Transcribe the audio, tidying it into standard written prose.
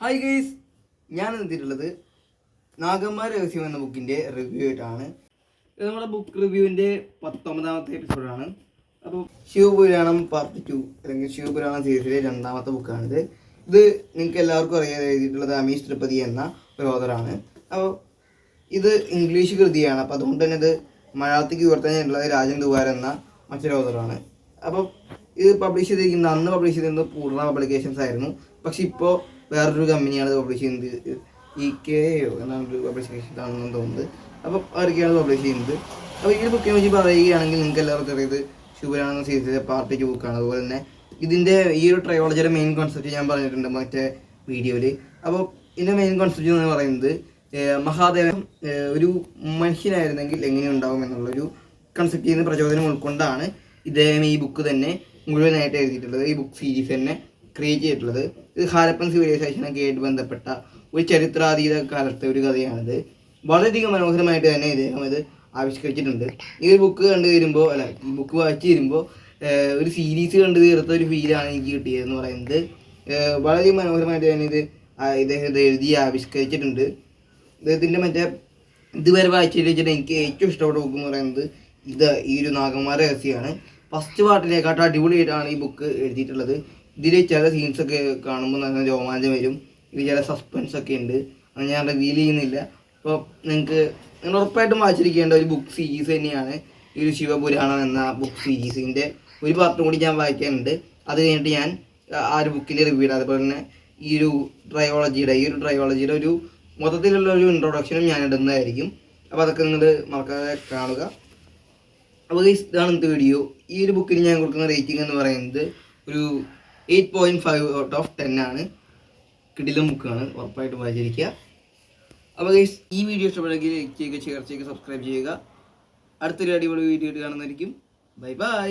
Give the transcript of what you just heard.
Hi guys, ഞാൻ എത്തിയിട്ടുള്ളത് നാഗന്മാർ രഹസ്യം എന്ന ബുക്കിൻ്റെ റിവ്യൂ ആയിട്ടാണ്. ഇത് നമ്മുടെ ബുക്ക് റിവ്യൂവിൻ്റെ 19ാമത്തെ എപ്പിസോഡാണ്. അപ്പോൾ ശിവപുരാണം പാർട്ട് 2 അല്ലെങ്കിൽ ശിവപുരാണം സീരീസിലെ 2ാമത്തെ ബുക്കാണിത്. ഇത് നിങ്ങൾക്ക് എല്ലാവർക്കും അറിയാതെ എഴുതിയിട്ടുള്ളത് അമീഷ് ത്രിപതി എന്ന ഒരു ഓഥറാണ്. അപ്പോൾ ഇത് ഇംഗ്ലീഷ് കൃതിയാണ്. അപ്പോൾ അതുകൊണ്ട് തന്നെ ഇത് മലയാളത്തിലേക്ക് വിവർത്തനം ചെയ്തിട്ടുള്ളത് രാജൻ ദുവാര എന്ന മറ്റൊരു ഓഥറാണ്. അപ്പോൾ ഇത് പബ്ലിഷ് ചെയ്തിരിക്കുന്നത് അന്ന് പബ്ലിഷ് ചെയ്തിരുന്നത് പൂർണ്ണ പബ്ലിക്കേഷൻസ് ആയിരുന്നു. പക്ഷെ ഇപ്പോൾ വേറൊരു കമ്പനിയാണ് പബ്ലിഷ് ചെയ്യുന്നത്. EKO എന്നൊരു പബ്ലിക്കേഷൻ ആണെന്ന് തോന്നുന്നത്. അപ്പോൾ അവരൊക്കെയാണ് പബ്ലിഷ് ചെയ്യുന്നത്. അപ്പോൾ ഈ ബുക്കിനെ വെച്ച് പറയുകയാണെങ്കിൽ നിങ്ങൾക്ക് എല്ലാവർക്കും അറിയത് ശിവപുരാണം സീരീസിലെ പാർട്ട് 2 ബുക്കാണ്. അതുപോലെ തന്നെ ഇതിൻ്റെ ഈ ഒരു ട്രയോളജിയുടെ മെയിൻ കോൺസെപ്റ്റ് ഞാൻ പറഞ്ഞിട്ടുണ്ട് മറ്റേ വീഡിയോയിൽ. അപ്പോൾ ഇതിൻ്റെ മെയിൻ കോൺസെപ്റ്റ് എന്ന് പറയുന്നത് മഹാദേവൻ ഒരു മനുഷ്യനായിരുന്നെങ്കിൽ എങ്ങനെ ഉണ്ടാവും എന്നുള്ളൊരു കൺസെപ്റ്റിൽ നിന്ന് പ്രചോദനം ഉൾക്കൊണ്ടാണ് ഇദ്ദേഹം ഈ ബുക്ക് തന്നെ മുഴുവനായിട്ട് എഴുതിയിട്ടുള്ളത്. ഈ ബുക്ക് സീരീസ് തന്നെ ക്രിയേറ്റ് ചെയ്തിട്ടുള്ളത്. ഇത് ഹാരപ്പൻ സിവിലൈസേഷനൊക്കെ ആയിട്ട് ബന്ധപ്പെട്ട ഒരു ചരിത്രാതീത കാലത്തെ ഒരു കഥയാണിത്. വളരെയധികം മനോഹരമായിട്ട് തന്നെ ഇദ്ദേഹം ഇത് ആവിഷ്കരിച്ചിട്ടുണ്ട്. ഈ ഒരു ബുക്ക് കണ്ടു വരുമ്പോൾ ഈ ബുക്ക് വായിച്ചു വരുമ്പോൾ ഒരു സീരീസ് കണ്ടു തീർത്ത ഒരു ഫീലാണ് എനിക്ക് കിട്ടിയതെന്ന് പറയുന്നത്. വളരെ മനോഹരമായിട്ട് തന്നെ ഇദ്ദേഹം ഇത് എഴുതി ആവിഷ്കരിച്ചിട്ടുണ്ട്. ഇദ്ദേഹത്തിൻ്റെ മറ്റേ ഇതുവരെ വായിച്ചു വെച്ചിട്ട് എനിക്ക് ഏറ്റവും ഇഷ്ടപ്പെട്ട ബുക്ക് എന്ന് പറയുന്നത് ഈ ഒരു നാഗന്മാരുടെ രഹസ്യമാണ്. ഫസ്റ്റ് പാർട്ടിനെക്കാട്ടും അടിപൊളിയായിട്ടാണ് ഈ ബുക്ക് എഴുതിയിട്ടുള്ളത്. ഇതിൽ ചില സീൻസൊക്കെ കാണുമ്പോൾ നല്ല രോമാഞ്ചം വരും. ഇതിൽ ചില സസ്പെൻസ് ഒക്കെ ഉണ്ട്. അത് ഞാൻ റിവീൽ ചെയ്യുന്നില്ല. അപ്പോൾ നിങ്ങൾ ഉറപ്പായിട്ടും വായിച്ചിരിക്കേണ്ട ഒരു ബുക്ക് സീരീസ് തന്നെയാണ് ഈ ഒരു ശിവപുരാണം എന്ന ബുക്ക് സീരീസിൻ്റെ ഒരു പാർട്ടും കൂടി ഞാൻ വായിക്കാനുണ്ട്. അത് കഴിഞ്ഞിട്ട് ഞാൻ ആ ഒരു ബുക്കിൻ്റെ റിവ്യൂ ഇടാം. അതുപോലെ തന്നെ ഈ ഒരു ട്രയോളജിയുടെ ഒരു മൊത്തത്തിലുള്ള ഒരു ഇൻട്രൊഡക്ഷനും ഞാൻ ഇടുന്നതായിരിക്കും. അപ്പോൾ അതൊക്കെ നിങ്ങൾ മറക്കാതെ കാണുക. അപ്പോൾ ഇതാണ് ഇന്നത്തെ വീഡിയോ. ഈ ഒരു ബുക്കിന് ഞാൻ കൊടുക്കുന്ന റേറ്റിംഗ് എന്ന് പറയുന്നത് ഒരു 8.5 ഔട്ട് ഓഫ് 10 ആണ്. കിടിലം ബുക്കാണ്, ഉറപ്പായിട്ടും വായിച്ചിരിക്കുക. അപ്പോൾ ഈ വീഡിയോ ഇഷ്ടപ്പെടുമെങ്കിൽ ലൈക്ക് ചെയ്യുക, ഷെയർ ചെയ്യുക, സബ്സ്ക്രൈബ് ചെയ്യുക. അടുത്തൊരു അടിപൊളി വീഡിയോ കാണുന്നതായിരിക്കും. Bye bye.